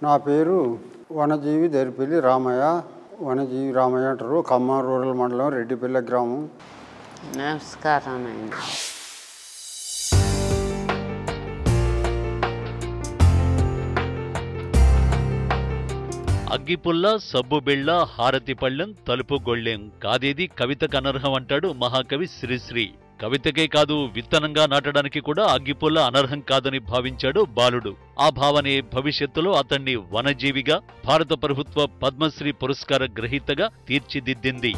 నా పేరు వనజీవి దరిపల్లి రామయ్య. వనజీవి రామయ్య అంటారు. ఖమ్మం రూరల్ మండలం రెడ్డిపల్లి గ్రామం. నమస్కారం అండి. అగ్గిపుల్ల, సబ్బుబిళ్ళ, హారతి పళ్ళెం, తలుపు గొళ్ళెం కాదేది కవితకు అనర్హం అంటాడు మహాకవి శ్రీశ్రీ. కవితకే కాదు, విత్తనంగా నాటడానికి కూడా అగ్గిపుల్ల అనర్హం కాదని భావించాడు బాలుడు. ఆ భావనే భవిష్యత్తులో అతన్ని వనజీవిగా, భారత ప్రభుత్వ పద్మశ్రీ పురస్కార గ్రహీతగా తీర్చిదిద్దింది.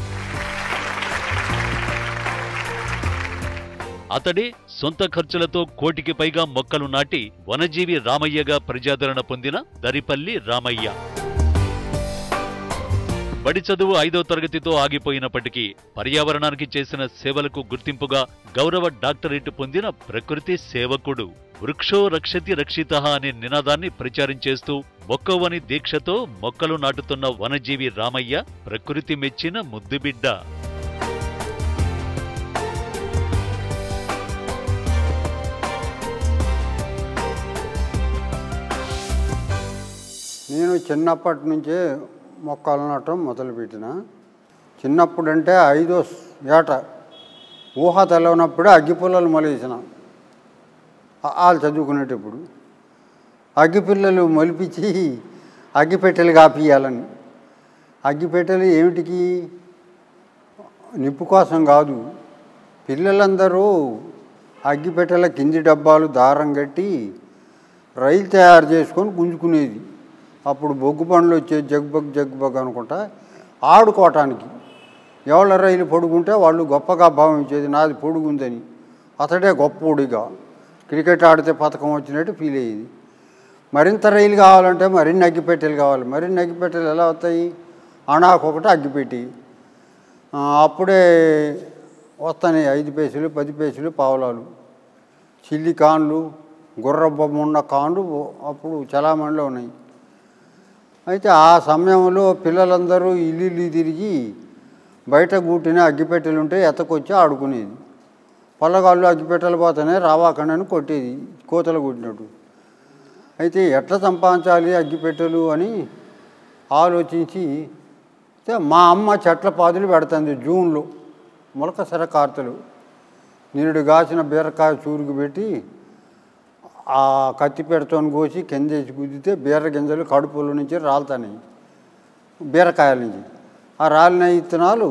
అతడే సొంత ఖర్చులతో 1 కోటికి పైగా మొక్కలు నాటి వనజీవి రామయ్యగా ప్రజాదరణ పొందిన దరిపల్లి రామయ్య. బడి చదువు 5వ తరగతితో ఆగిపోయినప్పటికీ పర్యావరణానికి చేసిన సేవలకు గుర్తింపుగా గౌరవ డాక్టరేట్ పొందిన ప్రకృతి సేవకుడు. వృక్షో రక్షతి రక్షితః అనే నినాదాన్ని ప్రచారం చేస్తూ మొక్కవని దీక్షతో మొక్కలు నాటుతున్న వనజీవి రామయ్య ప్రకృతి మెచ్చిన ముద్దుబిడ్డ. నేను చిన్నప్పటి నుంచే మొక్కలు నాటడం మొదలుపెట్టిన. చిన్నప్పుడంటే 5వ ఏట ఊహ తెలవనప్పుడే అగ్గిపుల్లలు మొలిసిన. వాళ్ళు చదువుకునేటప్పుడు అగ్గిపిల్లలు మొలిపించి అగ్గిపెట్టెలు కాపియాలని. అగ్గిపెట్టెలు ఏమిటికి? నిప్పు కోసం కాదు. పిల్లలందరూ అగ్గిపెట్టెల కింది డబ్బాలు దారం కట్టి రైలు తయారు చేసుకొని గుంజుకునేది. అప్పుడు బొగ్గు బండ్లు వచ్చేది, జగ్బగ్ అనుకుంటా, ఆడుకోవటానికి. ఎవళ్ళ రైలు పొడుగుంటే వాళ్ళు గొప్పగా భావించేది, నాది పొడుగుందని. అతడే గొప్పోడిగా క్రికెట్ ఆడితే పథకం వచ్చినట్టు ఫీల్ అయ్యేది. మరింత రైలు కావాలంటే మరిన్ని అగ్గిపెట్టెలు కావాలి. మరిన్ని అగ్గిపెట్టెలు ఎలా వస్తాయి? అనాకొకటి అగ్గిపెట్టి అప్పుడే వస్తాయి 5 పైసలు 10 పైసలు పావులాలు. చిల్లి కాన్లు, గుర్రబొమ్మ ఉన్న కాన్లు అప్పుడు చలామణిలో ఉన్నాయి. అయితే ఆ సమయంలో పిల్లలందరూ ఇల్లు తిరిగి బయట కూటిన అగ్గిపెట్టెలు ఉంటే ఎతకొచ్చి ఆడుకునేది. పొల్లగాళ్ళు అగ్గిపెట్టెలు పోతేనే రావాకండి అని కొట్టేది, కోతలు కొట్టినట్టు. అయితే ఎట్లా సంపాదించాలి అగ్గిపెట్టెలు అని ఆలోచించి మా అమ్మ చెట్ల పాదులు పెడుతుంది. జూన్లో మొలక సెరకార్తలు నిరుడు కాసిన బీరకాయ చూరుకు పెట్టి ఆ కత్తి పెడతోని కోసి కిందేసి గుద్దితే బీర గింజలు కడుపుల నుంచి రాలుతాయి, బీరకాయల నుంచి. ఆ రాలిన విత్తనాలు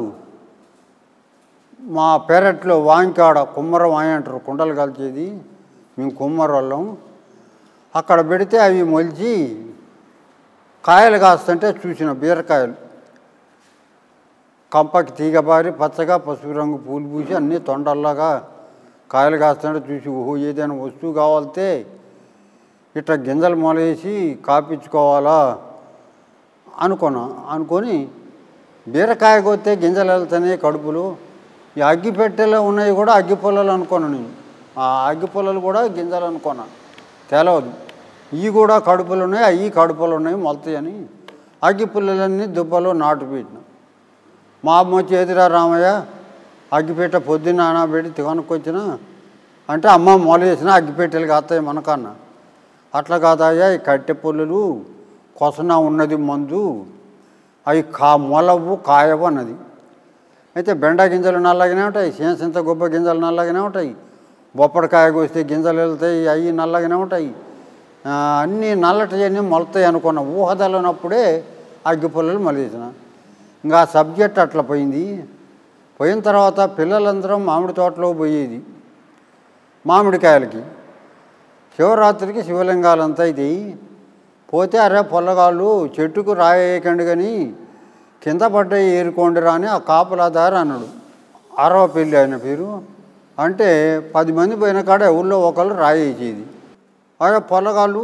మా పెరట్లో వాంకాడ కుమ్మర వాయి అంటారు, కుండలు కలిచేది, మేము కుమ్మర వాళ్ళం. అక్కడ పెడితే అవి మొలిచి కాయలు కాస్తుంటే చూసిన బీరకాయలు. కంపకి తీగబారి పచ్చగా పసుపు రంగు పూలు పూసి అన్నీ తొండల్లాగా కాయలు కాస్తుంటే చూసి, ఓహో ఏదైనా వస్తువు కావాలితే ఇట్లా గింజలు మొలేసి కాపించుకోవాలా అనుకొని బీరకాయ కొత్తే గింజలు వెళ్తాయి కడుపులు. ఈ అగ్గిపెట్టెలో ఉన్నాయి కూడా అగ్గిపుల్లలు అనుకోను నేను. ఆ అగ్గిపుల్లలు కూడా గింజలు అనుకున్నా, తెలవదు. ఇవి కూడా కడుపులు ఉన్నాయి, అవి కడుపులు ఉన్నాయి, మొలతాయని అగ్గిపుల్లలన్నీ దుబ్బలో నాటు పెట్టిన. మా అమ్మ వచ్చి ఎదురా రామయ్య అగ్గిపెట్ట పొద్దున్న నానబెట్టి కొనుక్కొచ్చిన అంటే, అమ్మ మొలేసిన అగ్గిపెట్టెలు కాస్తాయి మనకన్నా. అట్లా కాదయ్యా, ఈ కట్టె పుల్లలు కొసన ఉన్నది మందు, అవి మొలవు కాయవు అన్నది. అయితే బెండ గింజలు నల్లగానే ఉంటాయి, సింత గొప్ప గింజలు నల్లగానే ఉంటాయి, బొప్పడికాయ కోస్తే గింజలు వెళ్తాయి, అవి నల్లగానే ఉంటాయి, అన్నీ నల్లటివన్నీ మొలతాయి అనుకున్న. ఊహ తెలనప్పుడే అగ్గిపుల్లలు మొలేసిన. ఇంకా ఆ సబ్జెక్ట్ అట్లా పోయింది. పోయిన తర్వాత పిల్లలందరం మామిడి తోటలో పోయేది మామిడికాయలకి. శివరాత్రికి శివలింగాలంతా అవుతాయి. పోతే అరే పొల్లగాళ్ళు చెట్టుకు రాయేయకండి కానీ కింద పడ్డ ఏరుకోండి రా అని ఆ కాపలాదారు అన్నాడు. 6వ పెళ్ళి ఆయన పేరు. అంటే 10 మంది పోయిన కాడ ఊళ్ళో ఒకళ్ళు రాయేసేది. అదే పొల్లగాళ్ళు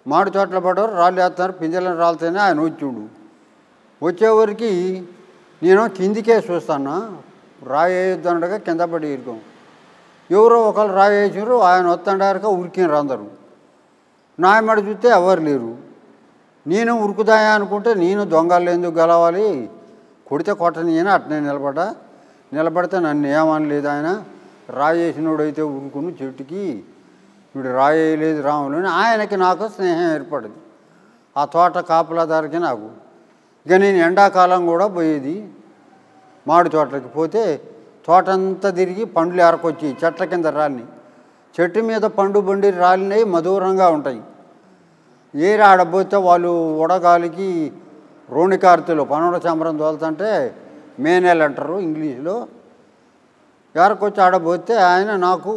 మామిడి తోటలో పడ్డారు, రాళ్ళు వేస్తున్నారు, పింజలను రాలితేనే ఆయన వచ్చిండు. వచ్చేవరికి నేను కిందికే చూస్తాను, రాయేద్దండగా కింద పడి ఇరుకోం. ఎవరో ఒకళ్ళు రాయేసారు, ఆయన వస్తుండారుగా ఉరికినారు అందరూ. నాయమడి చూస్తే ఎవరు లేరు. నేను ఉరుకుదాయా అనుకుంటే నేను దొంగలు ఎందుకు గెలవాలి, కొడితే కొట్టని అని అట్నే నిలబడితే నన్ను ఏమనలేదు ఆయన. రాయేసినోడైతే ఉరుకును చెట్టుకి, వీడు రాయేయలేదు రాములు అని ఆయనకి నాకు స్నేహం ఏర్పడింది. ఆ తోట కాపలాదారికి నాకు. ఇక నేను ఎండాకాలం కూడా పోయేది మామిడి తోటలకి. పోతే తోటంతా తిరిగి పండ్లు ఏరకొచ్చి చెట్ల కింద రాలినాయి. చెట్టు మీద పండు బండి రాలినవి మధురంగా ఉంటాయి. ఏరి ఆడబోతే వాళ్ళు ఉడగాలికి రోణికార్తెలు పనోడ చంబరం తోలుతుంటే మేనేలు అంటారు ఇంగ్లీష్లో. ఏరకొచ్చి ఆడబోతే ఆయన నాకు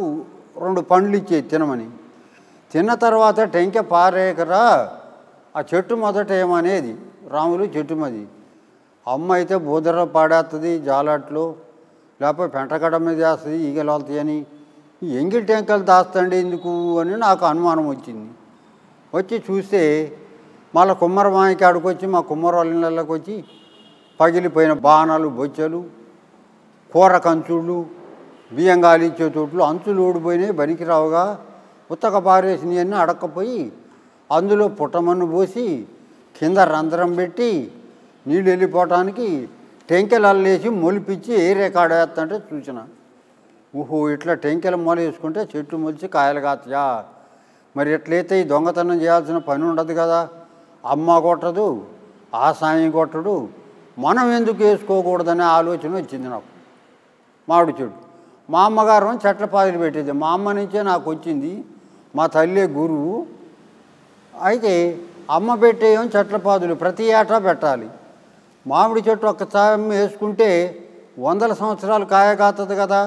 2 పండ్లు ఇచ్చేది తినమని. తిన్న తర్వాత టెంకె పారేకరా ఆ చెట్టు మొదట ఏమనేది రాములు చెట్టు మది. అమ్మ అయితే బూదర పాడేస్తుంది జాలాట్లు, లేకపోతే పెంటగడ మీద వేస్తుంది ఈగలు వెళ్తాయని. ఎంగిల్ టెంకలు దాస్తండి ఎందుకు అని నాకు అనుమానం వచ్చింది. వచ్చి చూస్తే మళ్ళీ కుమ్మరమాయికి ఆడుకొచ్చి మా కుమ్మర వాళ్ళ ఇళ్ళకి వచ్చి పగిలిపోయిన బాణాలు బొచ్చలు కూర కంచుళ్ళు బియ్యం గాలిచ్చే తోట్లు అంచులు ఊడిపోయినాయి బనికిరావుగా ఉత్తక పారేసినవన్నీ అడక్కపోయి అందులో పుట్టమన్ను పోసి కింద రంధ్రం పెట్టి నీళ్ళు వెళ్ళిపోవటానికి టెంకెలు అల్లేసి మొలిపించి ఏరే కాడేస్తుంటే చూసిన. ఊహో ఇట్లా టెంకెల మొల వేసుకుంటే చెట్టు మొలిచి కాయలు కాతయా. మరి ఎట్లయితే ఈ దొంగతనం చేయాల్సిన పని ఉండదు కదా. అమ్మ కొట్టదు, ఆ సాయం కొట్టడు, మనం ఎందుకు వేసుకోకూడదనే ఆలోచన వచ్చింది నాకు. మామిడి చెట్టు మా అమ్మగారు చెట్ల పాదులు పెట్టేది. మా అమ్మ నుంచే నాకు వచ్చింది. మా తల్లే గురువు. అయితే అమ్మ పెట్టేయం చెట్ల పాదులు ప్రతి ఏటా పెట్టాలి. మామిడి చెట్టు ఒక్కసారి వేసుకుంటే 100 సంవత్సరాలు కాయ కాతుంది కదా.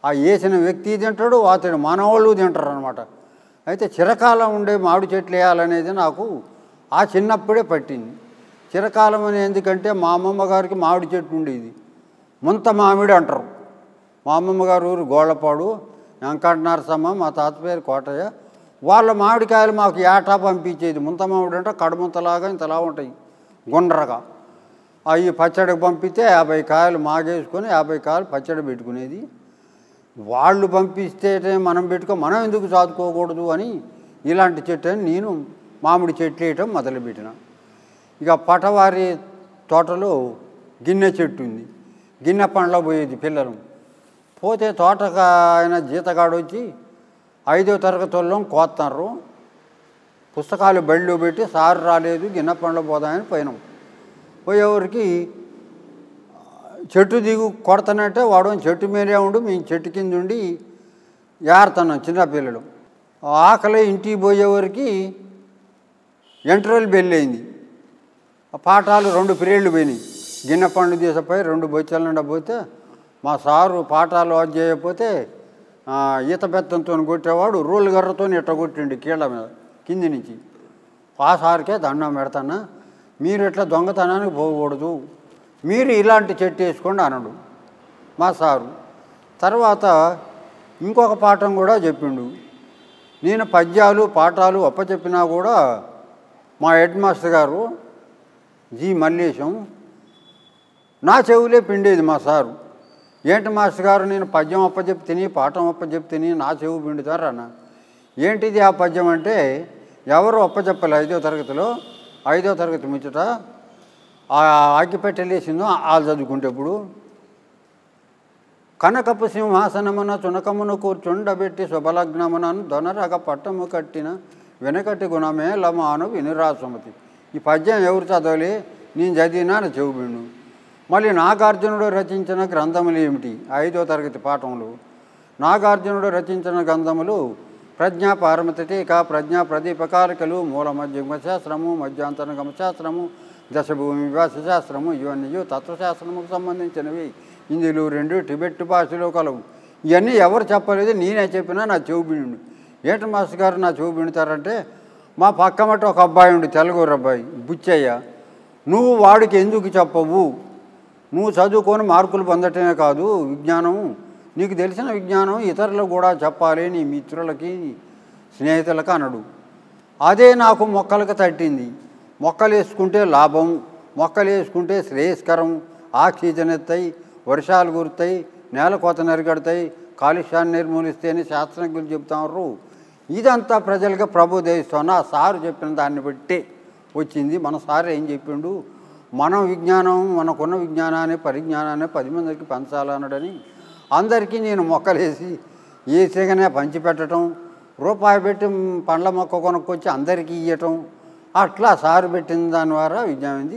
ఆ వేసిన వ్యక్తి తింటాడు, అతడు మనవాళ్ళు తింటారు అనమాట. అయితే చిరకాలం ఉండే మామిడి చెట్లు వేయాలనేది నాకు ఆ చిన్నప్పుడే పట్టింది. చిరకాలం అని ఎందుకంటే మా అమ్మమ్మ గారికి మామిడి చెట్టు ఉండేది, ముంత మామిడి అంటారు. మా అమ్మమ్మ గారు ఊరు గోళ్ళపాడు, వెంకట నరసమ్మ, మా తాత పేరు కోటయ్య. వాళ్ళ మామిడికాయలు మాకు ఏటా పంపించేది. ముంత మామిడి అంటే కడుముంతలాగా ఇంతలా ఉంటాయి గుండ్రగా. అవి పచ్చడికి పంపితే 50 కాయలు మాగేసుకొని 50 కాయలు పచ్చడి పెట్టుకునేది. వాళ్ళు పంపిస్తే మనం మనం ఎందుకు చదువుకోకూడదు అని ఇలాంటి చెట్టు అని నేను మామిడి చెట్లు వేయటం మొదలుపెట్టిన. ఇక పటవారి తోటలో గిన్నె చెట్టు ఉంది. గిన్నె పండ్ల పోయేది పిల్లలు. పోతే తోటకు ఆయన జీతగాడు వచ్చి 5వ తరగతి వాళ్ళం కోస్తున్నారు. పుస్తకాలు బడిలో పెట్టి సారు రాలేదు గిన్నె పండ్ల పోదామని పోయినాం. పోయేవరికి చెట్టు దిగు కొడతానంటే వాడు చెట్టు మీదే ఉండు, మేము చెట్టు కింద ఉండి ఏరుతున్నాం చిన్నపిల్లలు. ఆకలి ఇంటికి పోయేవరికి ఇంటర్వెల్ బెల్లయింది. పాఠాలు 2 పీరియడ్లు పోయినాయి. గిన్నె పండు తీసపోయి 2 బొచ్చల నిండా పోతే మా సారు పాఠాలు అది చేయకపోతే ఈత బెత్తంతో కొట్టేవాడు రూల్ గర్రతో ఇట్ట కొట్టిండు కీళ్ళ మీద కింది నుంచి. ఆ సార్కే దండం పెడతానా, మీరు ఇట్లా దొంగతనానికి పోకూడదు, మీరు ఇలాంటి చెట్టు వేసుకోండి అన్నాడు మా సారు. తర్వాత ఇంకొక పాఠం కూడా చెప్పిండు. నేను పద్యాలు పాఠాలు అప్పచెప్పినా కూడా మా హెడ్ మాస్టర్ గారు జి మల్లేశం నా చెవులే పిండేది మా సారు. ఏంటి మాస్టర్ గారు నేను పద్యం అప్పచెప్తిని పాఠం అప్పచెప్తిని నా చెవు పిండుతారన్న. ఏంటిది ఆ పద్యం అంటే ఎవరు అప్పచెప్పాలి 5వ తరగతిలో 5వ తరగతి ముచ్చట ఆ ఆగిపెట్టలేసిందో వాళ్ళు చదువుకుంటే ఇప్పుడు కనకపు సింహాసనమున చునకమును కూర్చుండబెట్టి శుభలగ్నమునను దొనరగ పట్టము కట్టిన వెనకటి గుణమే లమాను వినురాసుమతి. ఈ పద్యం ఎవరు చదవాలి, నేను చదివినా నా చెవుబిండు. మళ్ళీ నాగార్జునుడు రచించిన గ్రంథములు ఏమిటి 5వ తరగతి పాఠంలో. నాగార్జునుడు రచించిన గ్రంథములు ప్రజ్ఞా పారమతిక, ప్రజ్ఞా ప్రదీపకారికలు, మూల మధ్యమ శాస్త్రము, మధ్యాంతరగమ శాస్త్రము, దశభూమి వివాస శాస్త్రము, ఇవన్నీ తత్వశాస్త్రముకు సంబంధించినవి. ఇందులో 2 టిబెట్ భాషలో కలవు. ఇవన్నీ ఎవరు చెప్పలేదు, నేనే చెప్పినా నా చెవుబిండు. ఏంటి మాస్టర్ గారు నా చెవు పిండుతారంటే మా పక్కమట ఒక అబ్బాయి ఉండి తెల్లగూరు అబ్బాయి బుచ్చయ్య, నువ్వు వాడికి ఎందుకు చెప్పవు, నువ్వు చదువుకొని మార్కులు పొందటమే కాదు విజ్ఞానం, నీకు తెలిసిన విజ్ఞానం ఇతరులకు కూడా చెప్పాలి నీ మిత్రులకి స్నేహితులకు అన్నాడు. అదే నాకు మొక్కలకు తట్టింది. మొక్కలు వేసుకుంటే లాభం, మొక్కలు వేసుకుంటే శ్రేయస్కరం, ఆక్సిజన్ ఎత్తాయి, వర్షాలు కురుతాయి, నేల కోత నరిగడతాయి, కాలుష్యాన్ని నిర్మూలిస్తే అని శాస్త్రజ్ఞులు చెప్తున్నారు. ఇదంతా ప్రజలుగా ప్రబోధిస్తున్నా సారు చెప్పిన దాన్ని బట్టి వచ్చింది. మన సారు ఏం చెప్పిండు, మనం విజ్ఞానం మనకున్న విజ్ఞానాన్ని పరిజ్ఞానాన్ని 10 మందికి పంచాలన్నాడని అందరికీ నేను మొక్కలేసి ఏసీగానే పంచిపెట్టడం, రూపాయి పెట్టి పండ్ల మొక్క కొనుక్కొచ్చి అందరికీ ఇవ్వటం, అట్లా సారు పెట్టిన దాని ద్వారా విజయమైంది.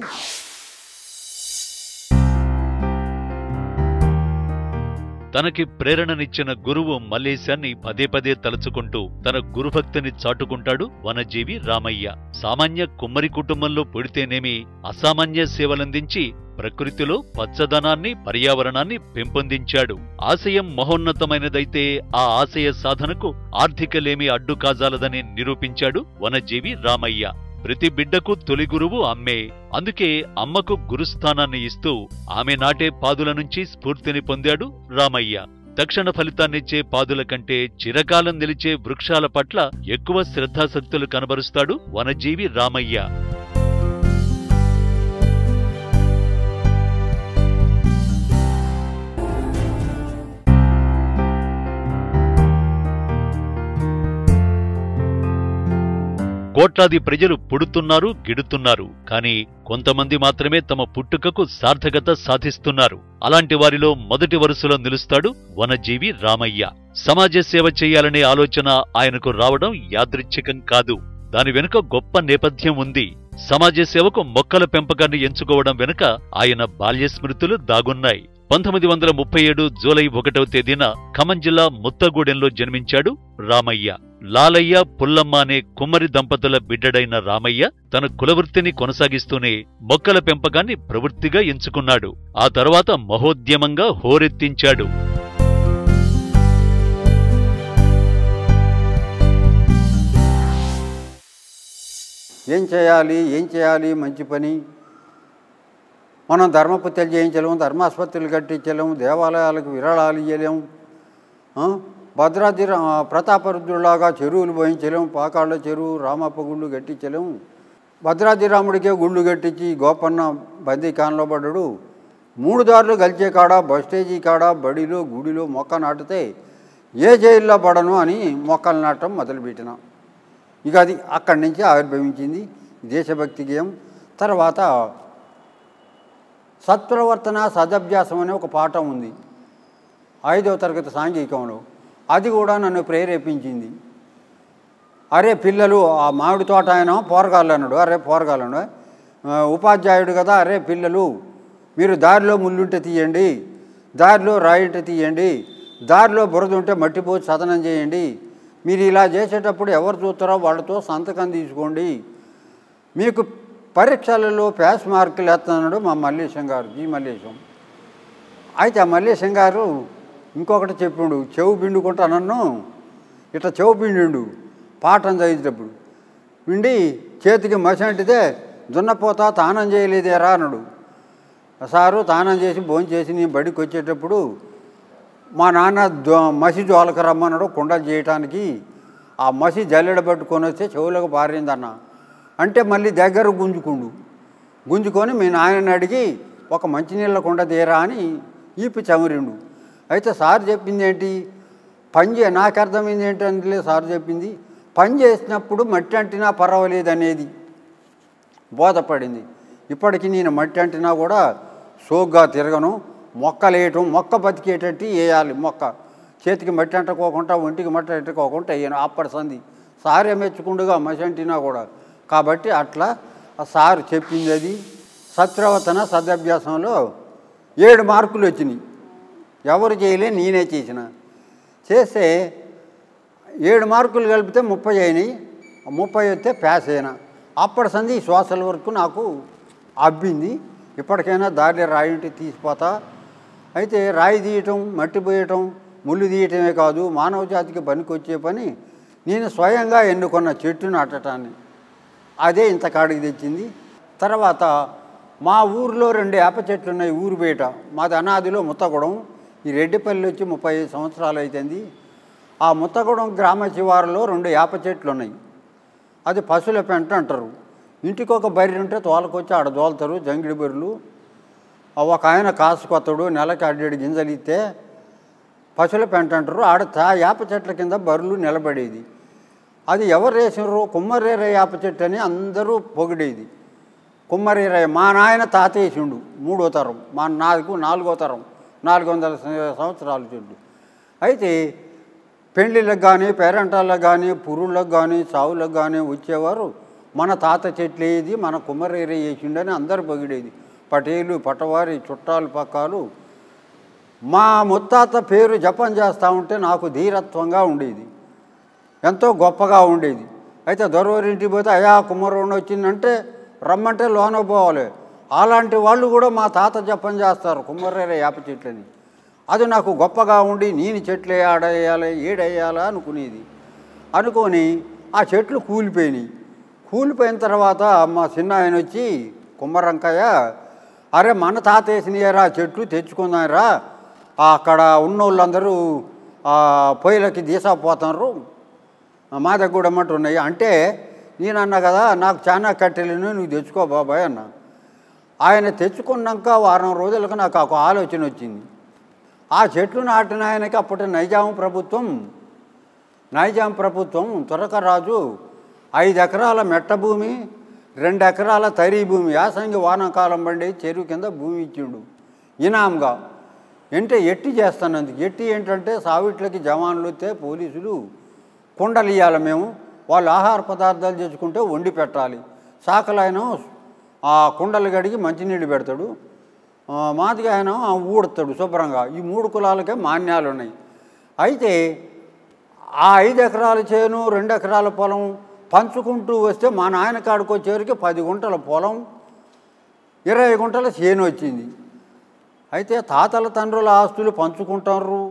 తనకి ప్రేరణనిచ్చిన గురువు మల్లేశాన్ని పదే పదే తలుచుకుంటూ తన గురుభక్తిని చాటుకుంటాడు వనజీవి రామయ్య. సామాన్య కుమ్మరి కుటుంబంలో పుడితేనేమి అసామాన్య సేవలందించి ప్రకృతిలో పచ్చదనాన్ని, పర్యావరణాన్ని పెంపొందించాడు. ఆశయం మహోన్నతమైనదైతే ఆ ఆశయ సాధనకు ఆర్థికలేమి అడ్డు కాజాలదని నిరూపించాడు వనజీవి రామయ్య. ప్రతి బిడ్డకు తొలి గురువు అమ్మే. అందుకే అమ్మకు గురుస్థానాన్ని ఇస్తూ ఆమె నాటే పాదుల నుంచి స్ఫూర్తిని పొందాడు రామయ్య. తక్షణ ఫలితాన్నిచ్చే పాదుల కంటే చిరకాలం నిలిచే వృక్షాల పట్ల ఎక్కువ శ్రద్ధాశక్తులు కనబరుస్తాడు వనజీవి రామయ్య. కోట్లాది ప్రజలు పుడుతున్నారు, గిడుతున్నారు. కానీ కొంతమంది మాత్రమే తమ పుట్టుకకు సార్థకత సాధిస్తున్నారు. అలాంటి వారిలో మొదటి వరుసలో నిలుస్తాడు వనజీవి రామయ్య. సమాజ సేవ చేయాలనే ఆలోచన ఆయనకు రావడం యాదృచ్ఛికం కాదు. దాని వెనుక గొప్ప నేపథ్యం ఉంది. సమాజ సేవకు మొక్కల పెంపకాన్ని ఎంచుకోవడం వెనుక ఆయన బాల్య స్మృతులు దాగున్నాయి. 1937 జూలై 1వ తేదీన ఖమ్మం జిల్లా ముత్తగూడెంలో జన్మించాడు రామయ్య. లాలయ్య, పుల్లమ్మ అనే కుమ్మరి దంపతుల బిడ్డడైన రామయ్య తన కులవృత్తిని కొనసాగిస్తూనే మొక్కల పెంపకాన్ని ప్రవృత్తిగా ఎంచుకున్నాడు. ఆ తర్వాత మహోద్యమంగా హోరెత్తించాడు. ఏం చేయాలి మంచి పని. మనం ధర్మపుత్యలు చేయించలేము, ధర్మాసుపత్రులు కట్టించలేము, దేవాలయాలకు విరాళాలు ఇయ్యలేము, భద్రాద్రి ప్రతాపరుద్రులాగా చెరువులు పోయించలేము, పాకాళ్ళ చెరువు, రామప్ప గుళ్ళు కట్టించలేము. భద్రాద్రి రాముడికే గుళ్ళు కట్టించి గోపన్న బందీకాన్లో పడ్డాడు. 3 దారులు గలిచే కాడ, బస్ స్టేజీ కాడ, బడిలో, గుడిలో మొక్క నాటితే ఏ జైల్లో పడను అని మొక్కలు నాటడం మొదలుపెట్టిన. ఇక అది అక్కడి నుంచి ఆవిర్భవించింది దేశభక్తి గేయం. తర్వాత సత్ప్రవర్తన సదభ్యాసం అనే ఒక పాఠం ఉంది 5వ తరగతి సాంఘికంలో. అది కూడా నన్ను ప్రేరేపించింది. అరే పిల్లలు, ఆ మామిడి తోట ఆయన పోరగాళ్ళు అన్నాడు. అరే పోరగాళ్ళు అన్నాడు, ఉపాధ్యాయుడు కదా, అరే పిల్లలు మీరు దారిలో ముళ్ళుంటే తీయండి, దారిలో రాయింటే తీయండి, దారిలో బురద ఉంటే మట్టిపోసి సదనం చేయండి, మీరు ఇలా చేసేటప్పుడు ఎవరు చూస్తారో వాళ్ళతో సంతకం తీసుకోండి, మీకు పరీక్షలలో పాస్ మార్కులు వేస్తున్నాడు మా మల్లేశం గారు, జీ మల్లేశం. అయితే ఆ మల్లేశం గారు ఇంకొకటి చెప్పిండు, చెవు పిండుకుంటా నన్ను ఇట్లా చెవు పిండిండు పాఠం చదివేటప్పుడు. పిండి చేతికి మసి అంటితే దున్నపోతా తానం చేయలేదేరా అన్నాడు. సారు తానం చేసి భోంచేసి నేను బడికి వచ్చేటప్పుడు మా నాన్న మసి జోలక రమ్మన్నాడు కుండలు చేయటానికి. ఆ మసి జల్లెడ పట్టుకొని వస్తే చెవులకు పారిందన్న. అంటే మళ్ళీ దగ్గర గుంజుకొని మీ నాయనని అడిగి ఒక మంచినీళ్ళ కుండ తీరా అని ఈపి చమరిండు. అయితే సార్ చెప్పింది ఏంటి, నాకు అర్థమైంది ఏంటంటే సార్ చెప్పింది పని చేసినప్పుడు మట్టి అంటినా పర్వాలేదు అనేది బోధపడింది. ఇప్పటికీ నేను మట్టి అంటినా కూడా సోగ్గా తిరగను, మొక్కలేయటం, మొక్క బతికేటట్టు వేయాలి. మొక్క చేతికి మట్టి అంటుకోకుండా ఒంటికి మట్టి అంటుకోకుండా వేయను. అప్పటి సంది సారే మెచ్చుకుండుగా మసి అంటినా కూడా. కాబట్టి అట్లా సార్ చెప్పింది అది. సత్ప్రవర్తన సదభ్యాసంలో 7 మార్కులు వచ్చినాయి. ఎవరు చేయలే, నేనే చేస్తే 7 మార్కులు కలిపితే 30 అయినాయి. 30 వస్తే పాస్ అయినా. అప్పటి సంది సోషల్ వర్క్ నాకు అబ్బింది. ఇప్పటికైనా దారిలో రాయింటి తీసిపోతా. అయితే రాయి తీయటం, మట్టి పోయటం, ముళ్ళు తీయటమే కాదు, మానవ జాతికి పనికొచ్చే పని నేను స్వయంగా ఎన్నుకున్న చెట్టు నాటటాన్ని. అదే ఇంత కాడికి తెచ్చింది. తర్వాత మా ఊరిలో 2 వేప చెట్లు ఉన్నాయి ఊరు బయట. మాది అనాదిలో ముత్తగూడెం. ఈ రెడ్డిపల్లి వచ్చి 35 సంవత్సరాలు అవుతుంది. ఆ ముత్తగూడెం గ్రామ శివారులో 2 వేప చెట్లు ఉన్నాయి. అది పశువుల పెంట అంటారు. ఇంటికి ఒక బర్రె ఉంటే తోలకొచ్చి ఆడ దోలుతారు జంగిడి బర్రెలు. ఒక ఆయన కాసుకొత్తడు, నెలకి 7 గింజలు ఇస్తే పశువుల పెంట అంటారు. ఆడ వేప చెట్ల కింద బర్రెలు నిలబడేది. అది ఎవరు వేసినారు, కుమ్మరేర వేప చెట్టు అని అందరూ పొగిడేది. కుమ్మరేర మా నాయన తాత వేసిండు 3వ తరం, నాకు 4వ తరం, 400 సంవత్సరాల చెట్టు. అయితే పెళ్ళిళ్ళకు కానీ పేరంటాలకు కానీ పురుళ్ళకు కానీ చావులకు కానీ వచ్చేవారు మన తాత చెట్లు వేది, మన కుమ్మరేరే వేసిండని అందరు పొగిడేది. పటేలు, పటవారి, చుట్టాలు, పక్కాలు. మా ముత్తాత పేరు జపం చేస్తూ ఉంటే నాకు ధీరత్వంగా ఉండేది, ఎంతో గొప్పగా ఉండేది. అయితే దొరవరింటికి పోతే అయా కుమ్మరోని వచ్చిందంటే రమ్మంటే లోన పోవాలి. అలాంటి వాళ్ళు కూడా మా తాత జపం చేస్తారు కుమ్మరేరే వేప చెట్లని. అది నాకు గొప్పగా ఉండి నేను చెట్లు ఆడేయాలి ఏడేయాలా అనుకునేది. అనుకొని ఆ చెట్లు కూలిపోయినాయి. కూలిపోయిన తర్వాత మా చిన్న ఆయన వచ్చి, కుమ్మరంకయ్య, అరే మన తాత వేసినాయరా చెట్లు తెచ్చుకుందారా, అక్కడ ఉన్నోళ్ళందరూ పొయ్యిలకి దీసాపోతున్నారు, మా దగ్గర కూడా అమ్మటి ఉన్నాయి అంటే నేను అన్నా కదా, నాకు చాలా కట్టెలను నువ్వు తెచ్చుకో బాబాయ్ అన్న. ఆయన తెచ్చుకున్నాక వారం రోజులకు నాకు ఒక ఆలోచన వచ్చింది. ఆ చెట్లు నాటిన ఆయనకి అప్పటి నైజాం ప్రభుత్వం తురకరాజు 5 ఎకరాల మెట్ట భూమి, 2 ఎకరాల తరి భూమి, యాసంగి వానాకాలం పండి చెరువు కింద భూమి ఇచ్చిండు ఇనాంగా. అంటే ఎట్టి చేస్తానందుకు. ఎట్టి ఏంటంటే సావిట్లకి జవాన్లు వస్తే పోలీసులు కుండలు ఇవ్వాలి, మేము వాళ్ళు ఆహార పదార్థాలు తెచ్చుకుంటే వండి పెట్టాలి. సాకలైన ఆ కుండలు గడిగి మంచినీళ్ళు పెడతాడు, మాదిగా ఆయన ఊడతాడు శుభ్రంగా. ఈ 3 కులాలకే మాన్యాలు ఉన్నాయి. అయితే ఆ 5 ఎకరాల చేను, 2 ఎకరాల పొలం పంచుకుంటూ వస్తే మా నాయన కాడికి వచ్చేవరికి 10 గుంటల పొలం, 20 గుంటల చేను వచ్చింది. అయితే తాతల తండ్రుల ఆస్తులు పంచుకుంటారు.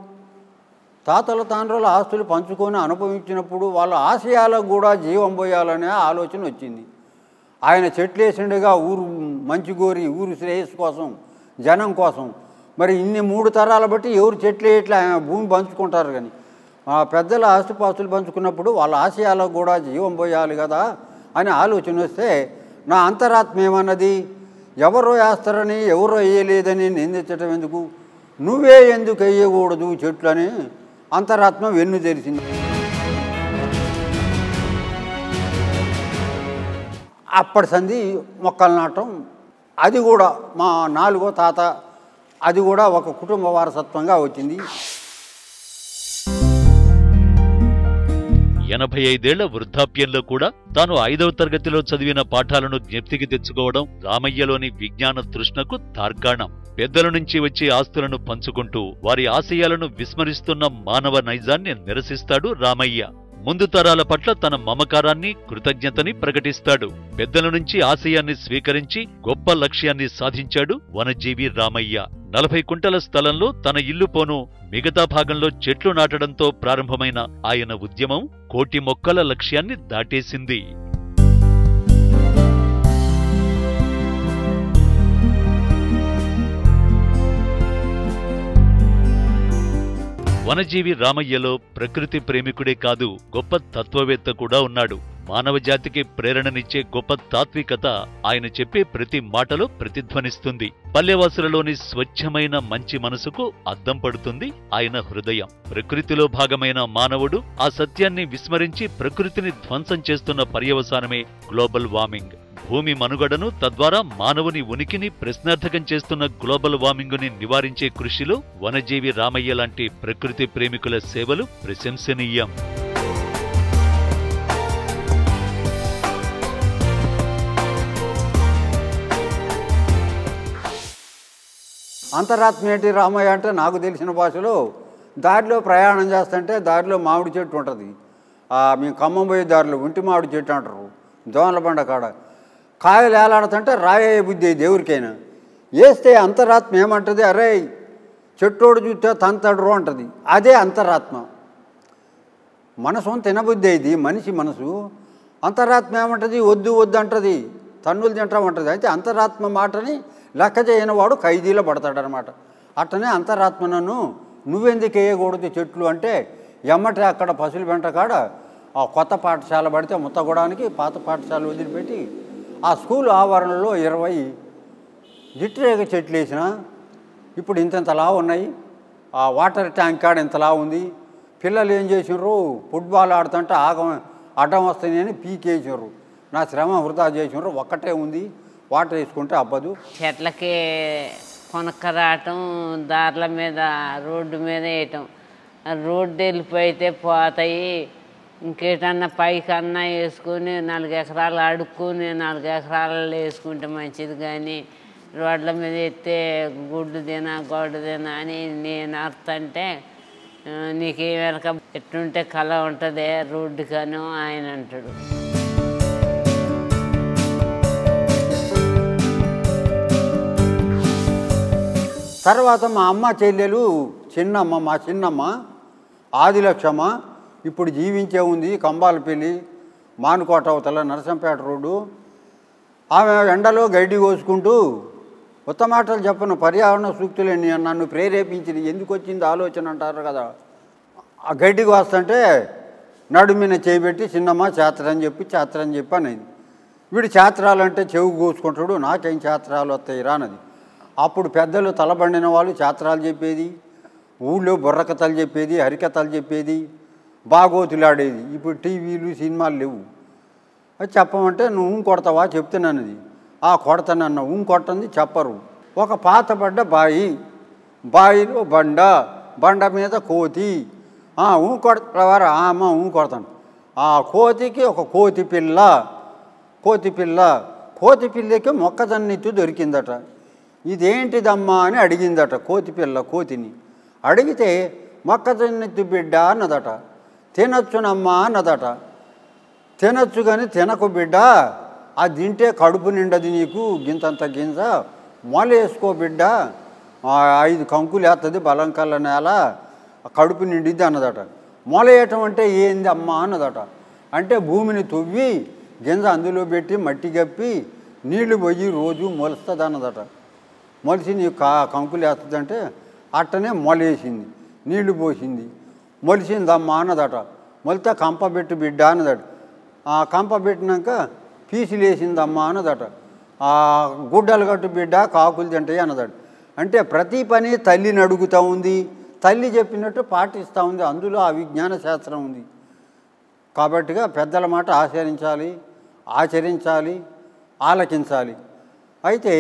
తాతల తండ్రుల ఆస్తులు పంచుకొని అనుభవించినప్పుడు వాళ్ళ ఆశయాలకు కూడా జీవం పోయాలనే ఆలోచన వచ్చింది. ఆయన చెట్లు వేసిండగా ఊరు మంచి కోరి, ఊరు శ్రేయస్సు కోసం, జనం కోసం. మరి ఇన్ని 3 తరాల బట్టి ఎవరు చెట్లు ఇట్లా భూమి పంచుకుంటారు. కానీ పెద్దల ఆస్తిపాస్తులు పంచుకున్నప్పుడు వాళ్ళ ఆశయాలకు కూడా జీవం పోయాలి కదా అని ఆలోచన వస్తే, నా అంతరాత్మ ఏమన్నది, ఎవరో వేస్తారని ఎవరో వేయలేదని నిందించడం ఎందుకు, నువ్వే ఎందుకు వేయకూడదు చెట్లు అని అంతరాత్మ వెన్ను తెరిచింది. అప్పటి సంది మొక్కలు నాటం, అది కూడా మా 4వ తాత, అది కూడా ఒక కుటుంబ వారసత్వంగా వచ్చింది. 85 ఏళ్ల వృద్ధాప్యంలో కూడా తాను 5వ తరగతిలో చదివిన పాఠాలను జ్ఞప్తికి తెచ్చుకోవడం రామయ్యలోని విజ్ఞాన తృష్ణకు తార్కాణం. పెద్దల నుంచి వచ్చే ఆస్తులను పంచుకుంటూ వారి ఆశయాలను విస్మరిస్తున్న మానవ నైజాన్ని నిరసిస్తాడు రామయ్య. ముందు తరాల పట్ల తన మమకారాన్ని, కృతజ్ఞతని ప్రకటిస్తాడు. పెద్దల నుంచి ఆశయాన్ని స్వీకరించి గొప్ప లక్ష్యాన్ని సాధించాడు వనజీవి రామయ్య. 40 కుంటల స్థలంలో తన ఇల్లు పోను మిగతా భాగంలో చెట్లు నాటడంతో ప్రారంభమైన ఆయన ఉద్యమం 1,000,000 మొక్కల లక్ష్యాన్ని దాటేసింది. వనజీవి రామయ్యలో ప్రకృతి ప్రేమికుడే కాదు, గొప్ప తత్వవేత్త కూడా ఉన్నాడు. మానవజాతికి ప్రేరణనిచ్చే గొప్ప తాత్వికత ఆయన చెప్పే ప్రతి మాటలో ప్రతిధ్వనిస్తుంది. పల్లెవాసులలోని స్వచ్ఛమైన మంచి మనసుకు అద్దం పడుతుంది ఆయన హృదయం. ప్రకృతిలో భాగమైన మానవుడు ఆ సత్యాన్ని విస్మరించి ప్రకృతిని ధ్వంసం చేస్తున్న పర్యవసానమే గ్లోబల్ వార్మింగ్. భూమి మనుగడను, తద్వారా మానవుని ఉనికిని ప్రశ్నార్థకం చేస్తున్న గ్లోబల్ వార్మింగుని నివారించే కృషిలో వనజీవి రామయ్య లాంటి ప్రకృతి ప్రేమికుల సేవలు ప్రశంసనీయం. అంతరాత్మ ఏంటి రామయ్య అంటే, నాకు తెలిసిన భాషలో దారిలో ప్రయాణం చేస్తుంటే దారిలో మామిడి చెట్టు ఉంటుంది. మేము ఖమ్మం పోయే దారిలో ఒంటి మామిడి చెట్టు అంటారు, దోమల బండ కాడ. కాయలు ఏలాడుతుంటే రాయే బుద్ధి దేవురికైనా వేస్తే అంతరాత్మ ఏమంటుంది, అరే చెట్టోడు చూస్తే తంతడు అంటుంది. అదే అంతరాత్మ. మనసు తినబుద్ధి ఇది మనిషి మనసు. అంతరాత్మ ఏమంటుంది, వద్దు వద్దు అంటుంది, తన్నులు తింటామంటుంది. అయితే అంతరాత్మ మాటని లెక్క చేయని వాడు ఖైదీలో పడతాడనమాట. అట్టనే అంతరాత్మ నన్ను నువ్వెందుకు వేయకూడదు చెట్లు అంటే, ఎమ్మటే అక్కడ పసులు వెంట కాడ ఆ కొత్త పాఠశాల పడితే ముత్తగూడానికి పాత పాఠశాల వదిలిపెట్టి ఆ స్కూల్ ఆవరణలో 20 జిట్రేగ చెట్లు వేసిన. ఇప్పుడు ఇంతలా ఉన్నాయి. ఆ వాటర్ ట్యాంక్ కాడ ఇంతలా ఉంది. పిల్లలు ఏం చేసినారు, ఫుట్బాల్ ఆడుతుంటే అడ్డం వస్తాయి అని పీకేసినారు. నా శ్రమ వృధా చేసినారు. ఒక్కటే ఉంది, వాటర్ వేసుకుంటే అవ్వదు. చెట్లకి కొనక్కరాటం, దార్ల మీద రోడ్డు మీద వేయటం. రోడ్డు వెళ్ళిపోయితే పోతాయి, ఇంకేటన్నా పైకన్నా వేసుకుని 4 ఎకరాలు అడుక్కుని 4 ఎకరాలలో వేసుకుంటే మంచిది. కానీ రోడ్ల మీద ఎత్తే గుడ్డు తినా గొడ్డు తినా అని నేను అర్థంటే నీకు వెనక ఎట్టుంటే కళ ఉంటుంది రోడ్డు కాను ఆయన అంటాడు. తర్వాత మా అమ్మ చెల్లెలు చిన్నమ్మ, మా చిన్నమ్మ ఆదిలక్ష్మ ఇప్పుడు జీవించే ఉంది కంబాలపల్లి మానుకోట అవతల నరసంపేట రోడ్డు. ఆమె ఎండలో గడ్డి కోసుకుంటూ కొత్త మాటలు చెప్పను పర్యావరణ సూక్తులని నన్ను ప్రేరేపించింది. ఎందుకు వచ్చింది ఆలోచన అంటారు కదా. ఆ గడ్డికి వస్తుంటే నడుమిన చేయబెట్టి చిన్నమ్మ చేత్రని చెప్పి అనేది. వీడు చేత్రాలంటే చెవు కోసుకుంటాడు, నాకేం చేత్రాలు వస్తాయి రానది. అప్పుడు పెద్దలు తలబండిన వాళ్ళు చేత్రాలు చెప్పేది, ఊళ్ళో బుర్రకథలు చెప్పేది, హరికథలు చెప్పేది, బాగోతులాడేది. ఇప్పుడు టీవీలు సినిమాలు లేవు. అది చెప్పమంటే నువ్వు కొడతావా చెప్తున్నానది. కొడతానన్న కొట్టంది చెప్పరు. ఒక పాతబడ్డ బాయిలో బండ మీద కోతి. కొడతావారా? అమ్మ కొడతాను. కోతికి ఒక కోతి పిల్లకి మొక్కజొన్న ఎత్తు దొరికిందట. ఇదేంటిదమ్మా అని అడిగిందట కోతిని. అడిగితే మొక్కజొన్న ఎత్తు బిడ్డ అన్నదట. తినొచ్చునమ్మా అన్నదట. తినొచ్చు కానీ తినకు బిడ్డ, అది తింటే కడుపు నిండది నీకు, గింతంత గింజ మొలేసుకో బిడ్డ, 5 కంకులు వేస్తుంది బలం కల్ల నేల, కడుపు నిండిద్ది అన్నదట. మొలయటం అంటే ఏంది అమ్మా అన్నదట. అంటే భూమిని తవ్వి గింజ అందులో పెట్టి మట్టి కప్పి నీళ్లు పోయి రోజు మొలుస్తుంది అన్నదట. మొలిసి నీకు కంకులు వేస్తుందంటే అట్టనే మొలేసింది, నీళ్లు పోసింది, మొలిసిందమ్మా అన్నదట. మొలితే కంపబెట్టు బిడ్డ అన్నదట. కంప పెట్టినాక పీసులు వేసిందమ్మా అన్నదట. గుడ్డలు కట్టు బిడ్డ కాకులు తింటాయి అన్నదట. అంటే ప్రతి పని తల్లిని అడుగుతూ ఉంది, తల్లి చెప్పినట్టు పాటిస్తూ ఉంది. అందులో ఆ విజ్ఞాన శాస్త్రం ఉంది. కాబట్టిగా పెద్దల మాట ఆచరించాలి, ఆలకించాలి. అయితే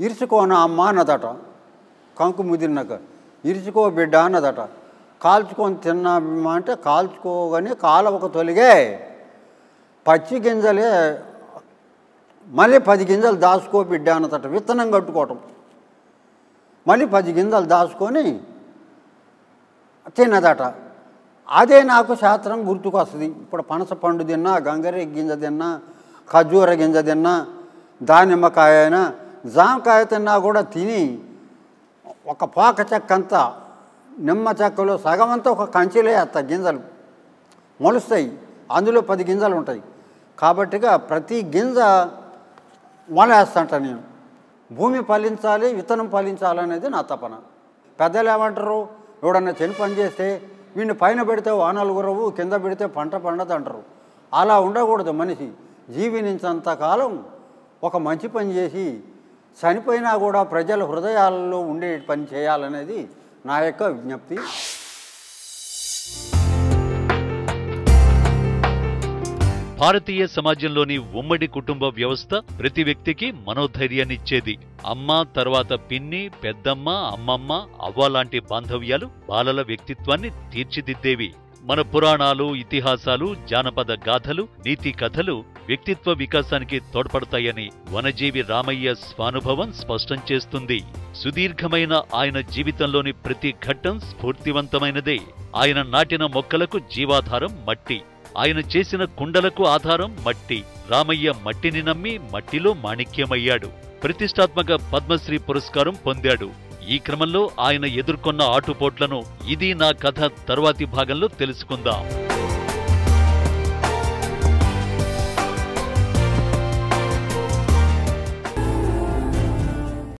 ఇరుచుకోన అమ్మ అన్నదట. కంకు ముదిరినాక ఇరుచుకో బిడ్డ అన్నదట. కాల్చుకొని తిన్నామా అంటే కాల్చుకోగానే కాలవక తొలిగే పచ్చి గింజలే మళ్ళీ 10 గింజలు దాచుకో బిడ్డ అన్నదట. విత్తనం కట్టుకోవటం, మళ్ళీ 10 గింజలు దాచుకొని తిన్నదట. అదే నాకు శాస్త్రం గుర్తుకు వస్తుంది. ఇప్పుడు పనస పండు తిన్నా, గంగరే గింజ తిన్నా, ఖర్జూర గింజ తిన్నా, దానిమ్మకాయ అయినా, జామకాయ తిన్నా కూడా తిని ఒక పాక చెక్క అంతా నిమ్మ చెక్కలో సగమంతా ఒక కంచెలో వేస్తా, గింజలు మొలుస్తాయి. అందులో 10 గింజలు ఉంటాయి. కాబట్టిగా ప్రతి గింజ మొలేస్తంట నేను. భూమి ఫలించాలి, విత్తనం ఫలించాలనేది నా తపన. పెద్దలు ఏమంటారు, ఎవడన్నా చెని పని చేస్తే వీడిని పైన పెడితే వానలు కురవు, కింద పెడితే పంట పండదు అంటారు. అలా ఉండకూడదు. మనిషి జీవించినంతకాలం ఒక మంచి పని చేసి చనిపోయినా కూడా ప్రజల హృదయాలలో ఉండే పని చేయాలనేది నా యొక్క విజ్ఞప్తి. భారతీయ సమాజంలోని ఉమ్మడి కుటుంబ వ్యవస్థ ప్రతి వ్యక్తికి మనోధైర్యాన్నిచ్చేది. అమ్మ, తర్వాత పిన్ని, పెద్దమ్మ, అమ్మమ్మ, అవ్వ లాంటి బాంధవ్యాలు బాలల వ్యక్తిత్వాన్ని తీర్చిదిద్దేవి. మన పురాణాలు, ఇతిహాసాలు, జానపద గాథలు, నీతి కథలు వ్యక్తిత్వ వికాసానికి తోడ్పడతాయని వనజీవి రామయ్య స్వానుభవం స్పష్టం చేస్తుంది. సుదీర్ఘమైన ఆయన జీవితంలోని ప్రతి ఘట్టం స్ఫూర్తివంతమైనదే. ఆయన నాటిన మొక్కలకు జీవాధారం మట్టి, ఆయన చేసిన కుండలకు ఆధారం మట్టి. రామయ్య మట్టిని నమ్మి మట్టిలో మాణిక్యమయ్యాడు. ప్రతిష్టాత్మక పద్మశ్రీ పురస్కారం పొందాడు. ఈ క్రమంలో ఆయన ఎదుర్కొన్న ఆటుపోట్లను ఇది నా కథ తరువాతి భాగంలో తెలుసుకుందాం.